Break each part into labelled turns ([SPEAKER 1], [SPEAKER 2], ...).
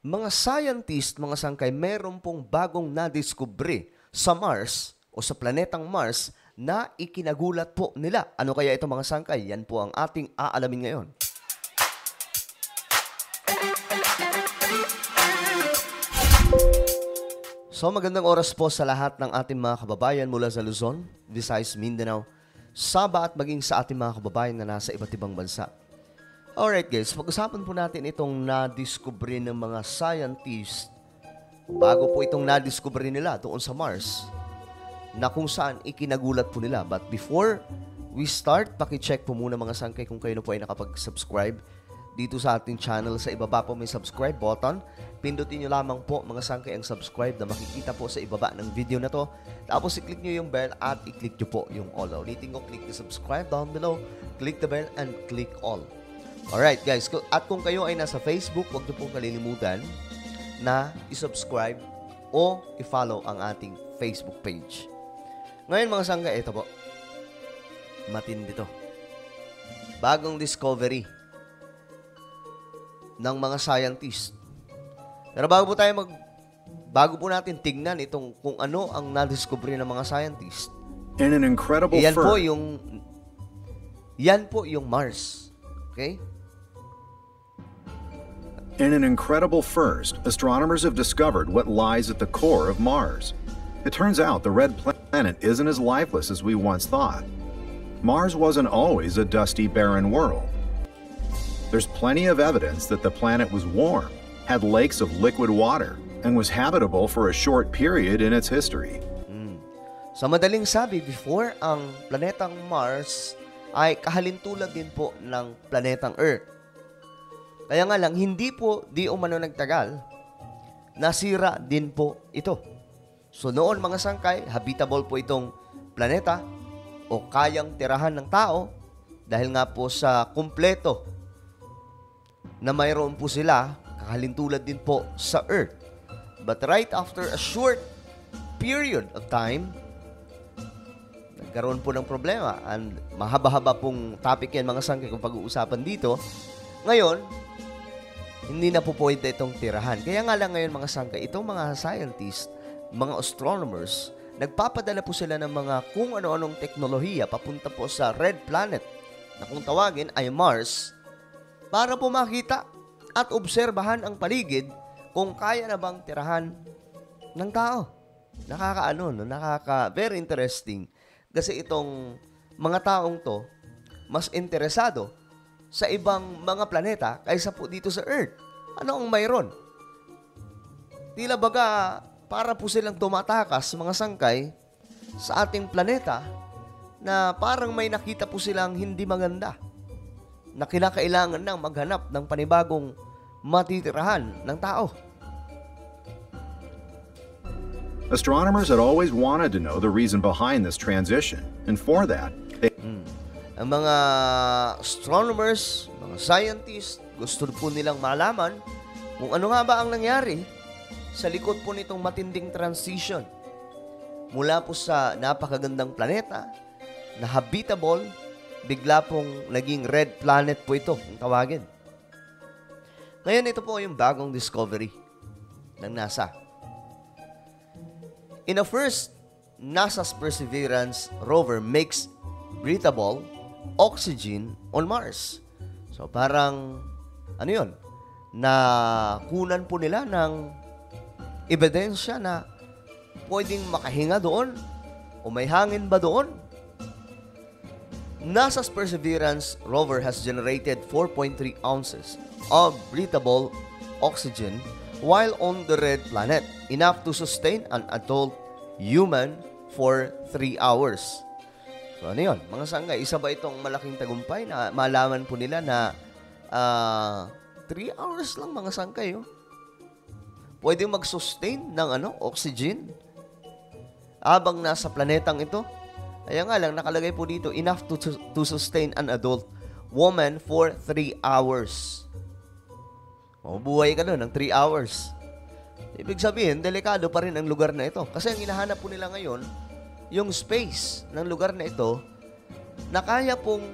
[SPEAKER 1] Mga scientist, mga sangkay, meron pong bagong nadiskubre sa Mars o sa planetang Mars na ikinagulat po nila. Ano kaya ito mga sangkay? Yan po ang ating aalamin ngayon. So magandang oras po sa lahat ng ating mga kababayan mula sa Luzon, Visayas, Mindanao, Sabah at maging sa ating mga kababayan na nasa iba't ibang bansa. Alright guys, pag-usapan po natin itong nadiskubre ng mga scientists bago po itong nadiskubre nila doon sa Mars na kung saan ikinagulat po nila. But before we start, pakicheck po muna mga sangkay kung kayo na po ay nakapag-subscribe dito sa ating channel. Sa ibaba po may subscribe button. Pindutin nyo lamang po mga sangkay ang subscribe na makikita po sa ibaba ng video na to. Tapos i-click nyo yung bell at i-click nyo po yung all. Ulitin ko, click the subscribe down below, click the bell and click all. Alright guys, at kung kayo ay nasa Facebook, huwag nyo pong kalilimutan na i-subscribe o i-follow ang ating Facebook page. Ngayon mga sangga, ito po. Matindi to. Bagong discovery ng mga scientist. Pero bago po natin tignan itong kung ano ang nadiscovery ng mga scientist.
[SPEAKER 2] In an incredible
[SPEAKER 1] Yan po yung Mars. Okay?
[SPEAKER 2] In an incredible first, astronomers have discovered what lies at the core of Mars. It turns out the red planet isn't as lifeless as we once thought. Mars wasn't always a dusty, barren world. There's plenty of evidence that the planet was warm, had lakes of liquid water, and was habitable for a short period in its history.
[SPEAKER 1] Sa madaling sabi, before ang planetang Mars ay kahalintulad din po ng planetang Earth. Kaya nga lang, hindi po di umano nagtagal, nasira din po ito. So noon mga sangkay, habitable po itong planeta o kayang tirahan ng tao dahil nga po sa kumpleto na mayroon po sila, kahalintulad din po sa Earth. But right after a short period of time, nagkaroon po ng problema. And mahaba-haba pong topic yan mga sangkay kung pag-uusapan dito. Ngayon, hindi na po pwede itong tirahan. Kaya nga lang ngayon mga sangkay, itong mga scientists, mga astronomers, nagpapadala po sila ng mga kung ano-anong teknolohiya papunta po sa red planet na kung tawagin ay Mars para po makita at obserbahan ang paligid kung kaya na bang tirahan ng tao. Very interesting. Kasi itong mga taong to, mas interesado sa ibang mga planeta kaysa po dito sa Earth. Ano ang mayroon? Tila baga, para po silang tumatakas, mga sangkay, sa ating planeta na parang may nakita po silang hindi maganda na kinakailangan nang maghanap ng panibagong matitirahan ng tao.
[SPEAKER 2] Astronomers had always wanted to know the reason behind this transition, and for that,
[SPEAKER 1] Ang mga astronomers, mga scientists, gusto po nilang malaman kung ano nga ba ang nangyari sa likod po nitong matinding transition mula po sa napakagandang planeta na habitable, bigla pong naging red planet po ito, ang tawagin. Ngayon, ito po yung bagong discovery ng NASA. In a first, NASA's Perseverance rover makes breathable oxygen on Mars. So parang, ano yun, nakunan po nila ng ebidensya na pwedeng makahinga doon o may hangin ba doon. NASA's Perseverance rover has generated 4.3 ounces of breathable oxygen while on the red planet, enough to sustain an adult human for 3 hours. So ano yun? Mga sangga, isa ba itong malaking tagumpay na malaman po nila na 3 hours lang mga sangkay, oh. Pwede mag-sustain ng oxygen habang nasa planetang ito. Kaya nga lang, nakalagay po dito, enough to sustain an adult woman for 3 hours. Mabubuhay ka doon ng 3 hours. Ibig sabihin, delikado pa rin ang lugar na ito. Kasi ang hinahanap po nila ngayon, yung space ng lugar na ito na kaya pong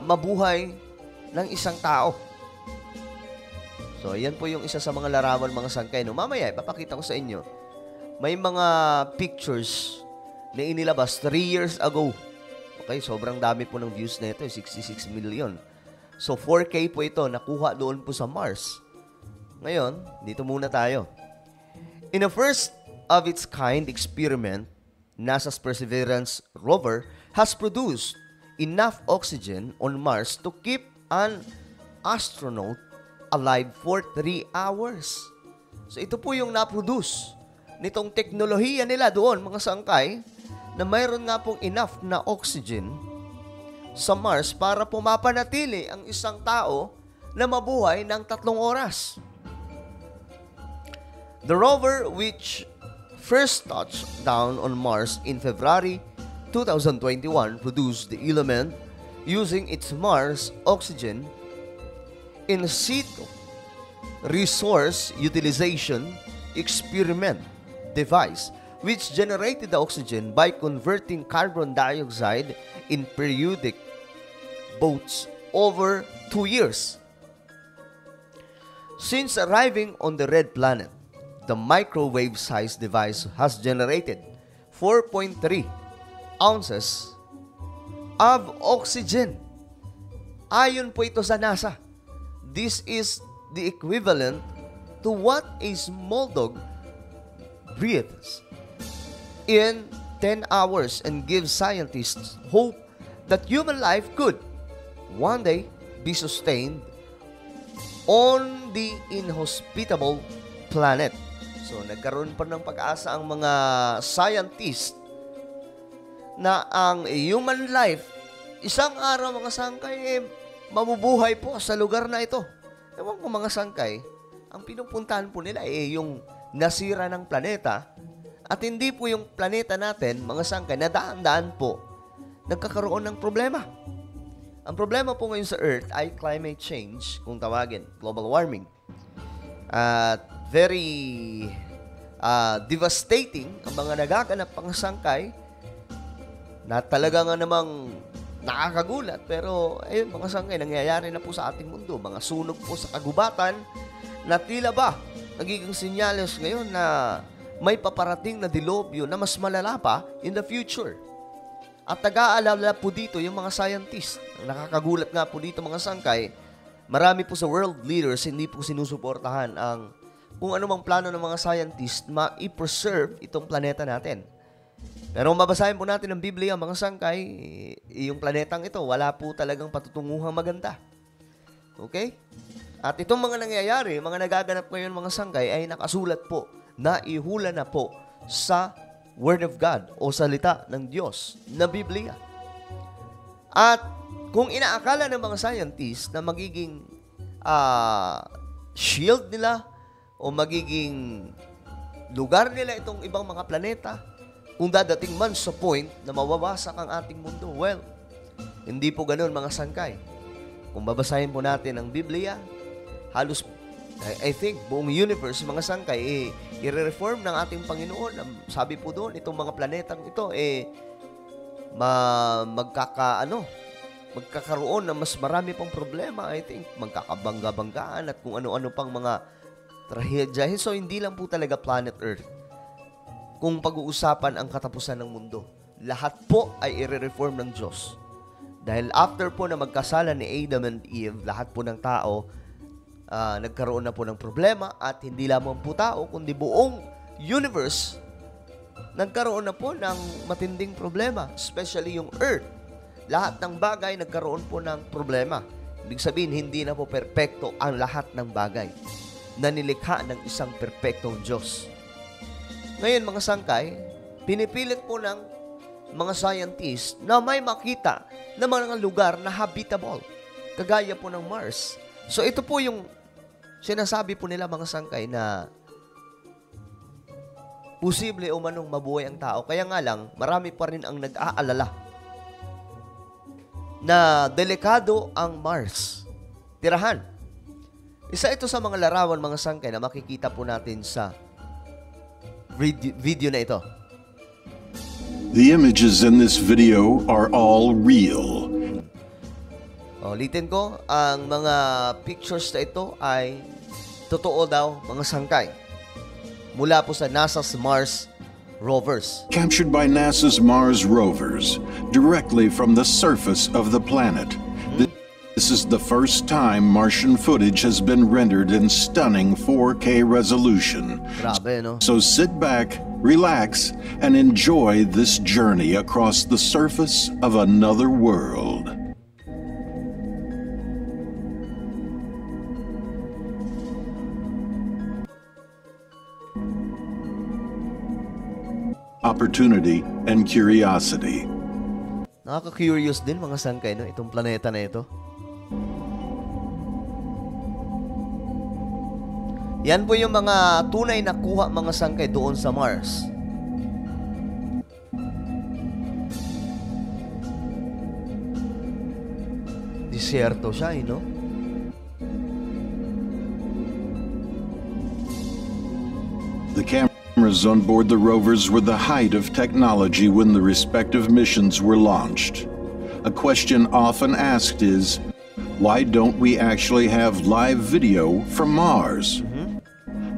[SPEAKER 1] mabuhay ng isang tao. So, yan po yung isa sa mga larawan mga sangkay. No, mamaya, ipapakita ko sa inyo. May mga pictures na inilabas 3 years ago. Okay, sobrang dami po ng views na ito, 66 million. So, 4K po ito, nakuha doon po sa Mars. Ngayon, dito muna tayo. In a first of its kind experiment, NASA's Perseverance rover has produced enough oxygen on Mars to keep an astronaut alive for 3 hours. So ito po yung na-produce nitong teknolohiya nila doon, mga sangkay, na mayroon nga pong enough na oxygen sa Mars para pumapanatili ang isang tao na mabuhay ng 3 oras. The rover, which first touched down on Mars in February 2021, produced the element using its Mars oxygen in situ resource utilization experiment device, which generated the oxygen by converting carbon dioxide in periodic boats over 2 years. Since arriving on the red planet, the microwave-sized device has generated 4.3 ounces of oxygen. Ayon po ito sa NASA. This is the equivalent to what a small dog breathes in 10 hours and gives scientists hope that human life could one day be sustained on the inhospitable planet. So, nagkaroon pa ng pag-asa ang mga scientists na ang human life, isang araw mga sangkay, mabubuhay po sa lugar na ito. Ewan ko mga sangkay, ang pinupuntahan po nila yung nasira ng planeta at hindi po yung planeta natin, mga sangkay, na daan-daan po nagkakaroon ng problema. Ang problema po ngayon sa Earth ay climate change, kung tawagin, global warming. At very devastating ang mga nagaganap pang sangkay na talaga nga namang nakakagulat, pero ayun mga sangkay, nangyayari na po sa ating mundo. Mga sunog po sa kagubatan na tila ba nagiging senyales ngayon na may paparating na dilubyo na mas malala pa in the future. At nag-aalala po dito yung mga scientists. Nakakagulat nga po dito mga sangkay, marami po sa world leaders hindi po sinusuportahan ang kung anumang plano ng mga scientists ma-preserve itong planeta natin. Pero kung babasahin po natin ang Biblia, mga sangkay, yung planetang ito, wala po talagang patutunguhang maganda. Okay? At itong mga nangyayari, mga nagaganap ngayon mga sangkay, ay nakasulat po, naihula na po sa Word of God o salita ng Diyos na Biblia. At kung inaakala ng mga scientists na magiging shield nila o magiging lugar nila itong ibang mga planeta, kung dadating man sa point na mawawasak ang ating mundo, well, hindi po ganoon mga sangkay. Kung babasahin po natin ang Biblia, halos, I think, buong universe, mga sangkay, i-reform ng ating Panginoon. Sabi po doon, itong mga planetang ito, magkakaroon ng mas marami pang problema, I think, magkakabangga-banggaan at kung ano-ano pang mga trahedya. So, hindi lang po talaga planet Earth kung pag-uusapan ang katapusan ng mundo. Lahat po ay i-reform ng Diyos. Dahil after po na magkasala ni Adam and Eve, lahat po ng tao nagkaroon na po ng problema at hindi lamang po tao, kundi buong universe nagkaroon na po ng matinding problema, especially yung Earth. Lahat ng bagay nagkaroon po ng problema. Ibig sabihin, hindi na po perpekto ang lahat ng bagay na nilikha ng isang perpektong Diyos. Ngayon mga sangkay, pinipilit po ng mga scientists na may makita na mga lugar na habitable, kagaya po ng Mars. So ito po yung sinasabi po nila mga sangkay na posible o manong mabuhay ang tao. Kaya nga lang, marami pa rin ang nag-aalala na delikado ang Mars. Tirahan. Isa ito sa mga larawan mga sangkay na makikita po natin sa video na ito.
[SPEAKER 3] The images in this video are all real.
[SPEAKER 1] Ulitin ko, ang mga pictures na ito ay totoo daw mga sangkay mula po sa NASA's Mars rovers.
[SPEAKER 3] Captured by NASA's Mars rovers directly from the surface of the planet. This is the first time Martian footage has been rendered in stunning 4K resolution.
[SPEAKER 1] Grabe, no?
[SPEAKER 3] So sit back, relax, and enjoy this journey across the surface of another world. Opportunity and curiosity.
[SPEAKER 1] Nakaka-curious din mga sangkay, no? Itong planeta na ito. Yan po yung mga tunay na kuha mga sangkay doon sa Mars. Disyerto siya, no?
[SPEAKER 3] The cameras on board the rovers were the height of technology when the respective missions were launched. A question often asked is, why don't we actually have live video from Mars?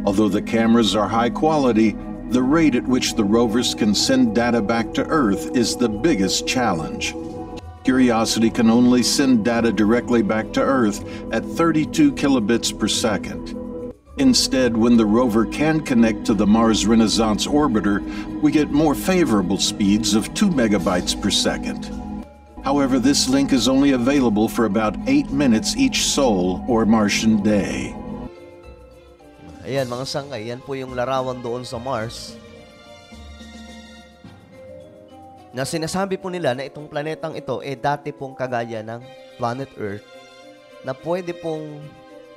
[SPEAKER 3] Although the cameras are high quality, the rate at which the rovers can send data back to Earth is the biggest challenge. Curiosity can only send data directly back to Earth at 32 kilobits per second. Instead, when the rover can connect to the Mars Renaissance orbiter, we get more favorable speeds of 2 megabytes per second. However, this link is only available for about 8 minutes each sol or Martian day.
[SPEAKER 1] Ayan mga sangkay, yan po yung larawan doon sa Mars. Na sinasabi po nila na itong planetang ito dati pong kagaya ng planet Earth na pwede pong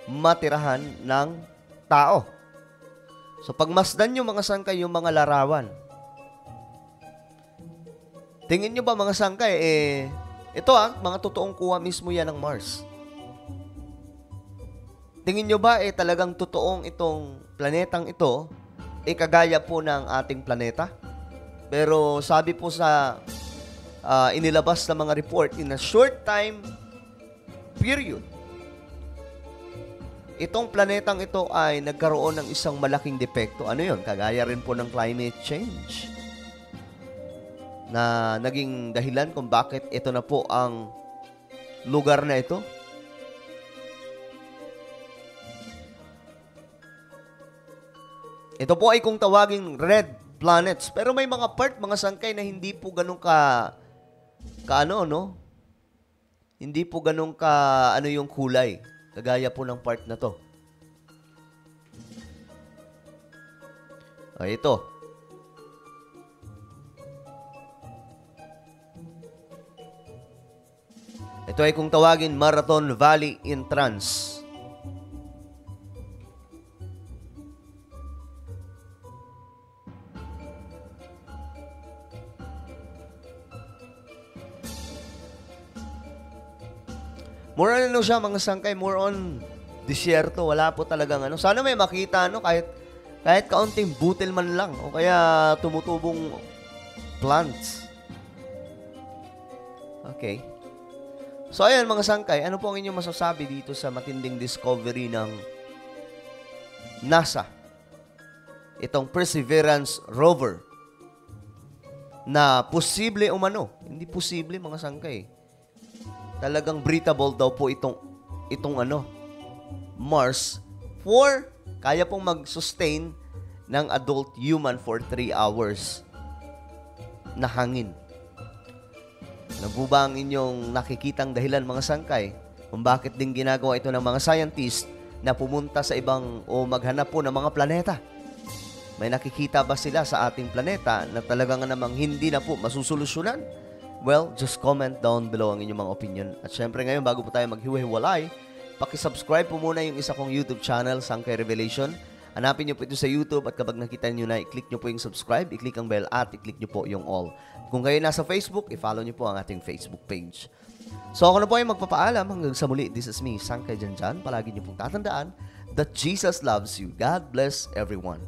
[SPEAKER 1] matirahan ng tao. So pagmasdan nyo mga sangkay yung mga larawan. Tingin nyo ba mga sangkay, ito mga totoong kuha mismo yan ng Mars. Tingin nyo ba talagang totoong itong planetang ito kagaya po ng ating planeta? Pero sabi po sa inilabas na mga report, in a short time period, itong planetang ito ay nagkaroon ng isang malaking depekto. Ano yun? Kagaya rin po ng climate change na naging dahilan kung bakit ito na po ang lugar na ito. Ito po ay kung tawaging red planets. Pero may mga part, mga sangkay na hindi po ganun hindi po ganun yung kulay. Kagaya po ng part na to. Ito. Ito ay kung tawagin Marathon Valley Entrance. More on siya mga sangkay, more on disyerto, wala po talagang Sana may makita kahit kaunting butil man lang o kaya tumutubong plants. Okay. So ayan mga sangkay, ano po ang inyong masasabi dito sa matinding discovery ng NASA? Itong Perseverance rover na posible hindi posible mga sangkay. Talagang breathable daw po itong Mars kaya pong mag-sustain ng adult human for 3 hours na hangin. Ano po ba ang inyong nakikitang dahilan mga sangkay kung bakit din ginagawa ito ng mga scientist na pumunta sa ibang o maghanap po ng mga planeta? May nakikita ba sila sa ating planeta na talagang namang hindi na po masusolusyonan? Well, just comment down below ang inyong mga opinion. At syempre ngayon, bago po tayo maghiwa-hiwalay, pakisubscribe po muna yung isa kong YouTube channel, Sangkay Revelation. Hanapin nyo po ito sa YouTube at kapag nakita nyo na, i-click nyo po yung subscribe, i-click ang bell at i-click nyo po yung all. Kung kayo nasa Facebook, i-follow nyo po ang ating Facebook page. So ako na po ay magpapaalam hanggang sa muli. This is me, Sangkay Janjan. Palagi nyo pong tatandaan that Jesus loves you. God bless everyone.